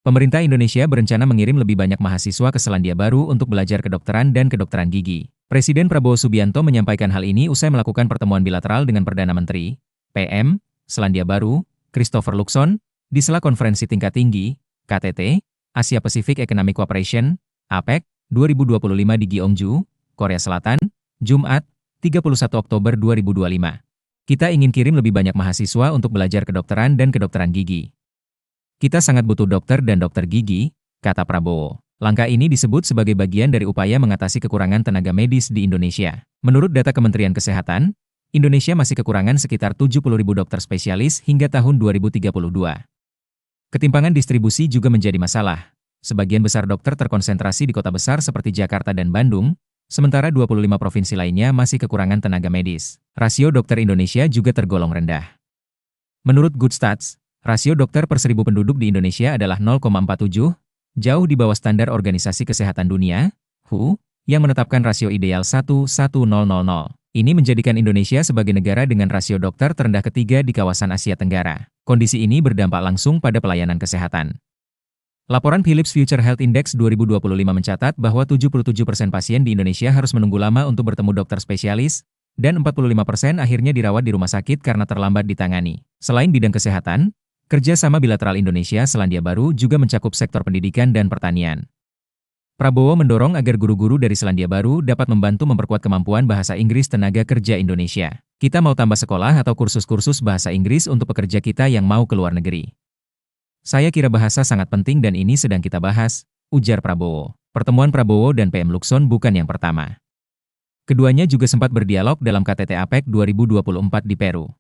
Pemerintah Indonesia berencana mengirim lebih banyak mahasiswa ke Selandia Baru untuk belajar kedokteran dan kedokteran gigi. Presiden Prabowo Subianto menyampaikan hal ini usai melakukan pertemuan bilateral dengan Perdana Menteri, PM, Selandia Baru, Christopher Luxon, di sela konferensi tingkat tinggi, KTT, Asia Pacific Economic Cooperation, APEC, 2025 di Gyeongju, Korea Selatan, Jumat, 31 Oktober 2025. Kita ingin kirim lebih banyak mahasiswa untuk belajar kedokteran dan kedokteran gigi. Kita sangat butuh dokter dan dokter gigi, kata Prabowo. Langkah ini disebut sebagai bagian dari upaya mengatasi kekurangan tenaga medis di Indonesia. Menurut data Kementerian Kesehatan, Indonesia masih kekurangan sekitar 70.000 dokter spesialis hingga tahun 2032. Ketimpangan distribusi juga menjadi masalah. Sebagian besar dokter terkonsentrasi di kota besar seperti Jakarta dan Bandung, sementara 25 provinsi lainnya masih kekurangan tenaga medis. Rasio dokter Indonesia juga tergolong rendah. Menurut Good Stats, rasio dokter per 1.000 penduduk di Indonesia adalah 0,47, jauh di bawah standar Organisasi Kesehatan Dunia, WHO, yang menetapkan rasio ideal 1:1,000. Ini menjadikan Indonesia sebagai negara dengan rasio dokter terendah ketiga di kawasan Asia Tenggara. Kondisi ini berdampak langsung pada pelayanan kesehatan. Laporan Philips Future Health Index 2025 mencatat bahwa 77% pasien di Indonesia harus menunggu lama untuk bertemu dokter spesialis, dan 45% akhirnya dirawat di rumah sakit karena terlambat ditangani. Selain bidang kesehatan, kerjasama bilateral Indonesia-Selandia Baru juga mencakup sektor pendidikan dan pertanian. Prabowo mendorong agar guru-guru dari Selandia Baru dapat membantu memperkuat kemampuan bahasa Inggris tenaga kerja Indonesia. Kita mau tambah sekolah atau kursus-kursus bahasa Inggris untuk pekerja kita yang mau ke luar negeri. Saya kira bahasa sangat penting dan ini sedang kita bahas, ujar Prabowo. Pertemuan Prabowo dan PM Luxon bukan yang pertama. Keduanya juga sempat berdialog dalam KTT APEC 2024 di Peru.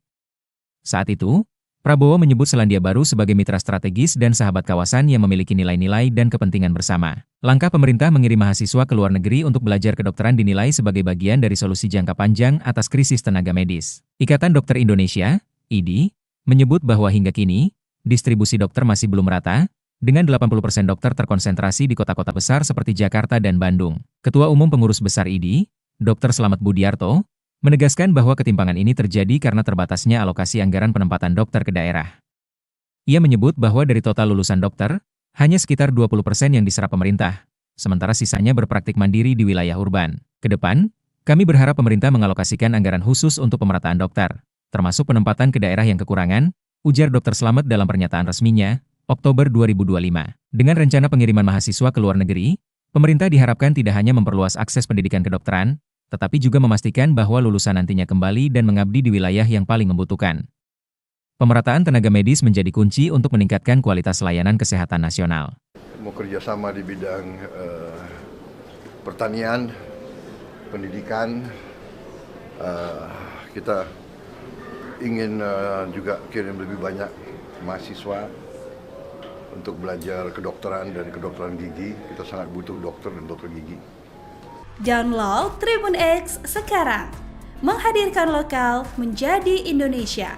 Saat itu, Prabowo menyebut Selandia Baru sebagai mitra strategis dan sahabat kawasan yang memiliki nilai-nilai dan kepentingan bersama. Langkah pemerintah mengirim mahasiswa ke luar negeri untuk belajar kedokteran dinilai sebagai bagian dari solusi jangka panjang atas krisis tenaga medis. Ikatan Dokter Indonesia, IDI, menyebut bahwa hingga kini, distribusi dokter masih belum rata, dengan 80% dokter terkonsentrasi di kota-kota besar seperti Jakarta dan Bandung. Ketua Umum Pengurus Besar IDI, Dr. Slamet Budiarto, menegaskan bahwa ketimpangan ini terjadi karena terbatasnya alokasi anggaran penempatan dokter ke daerah. Ia menyebut bahwa dari total lulusan dokter, hanya sekitar 20% yang diserap pemerintah, sementara sisanya berpraktik mandiri di wilayah urban. Kedepan, kami berharap pemerintah mengalokasikan anggaran khusus untuk pemerataan dokter, termasuk penempatan ke daerah yang kekurangan, ujar Dr. Slamet dalam pernyataan resminya, Oktober 2025. Dengan rencana pengiriman mahasiswa ke luar negeri, pemerintah diharapkan tidak hanya memperluas akses pendidikan kedokteran, tetapi juga memastikan bahwa lulusan nantinya kembali dan mengabdi di wilayah yang paling membutuhkan. Pemerataan tenaga medis menjadi kunci untuk meningkatkan kualitas layanan kesehatan nasional. Mau kerjasama di bidang pertanian, pendidikan, kita ingin juga kirim lebih banyak mahasiswa untuk belajar kedokteran dan kedokteran gigi. Kita sangat butuh dokter dan dokter gigi. Download Tribun X sekarang, menghadirkan lokal menjadi Indonesia.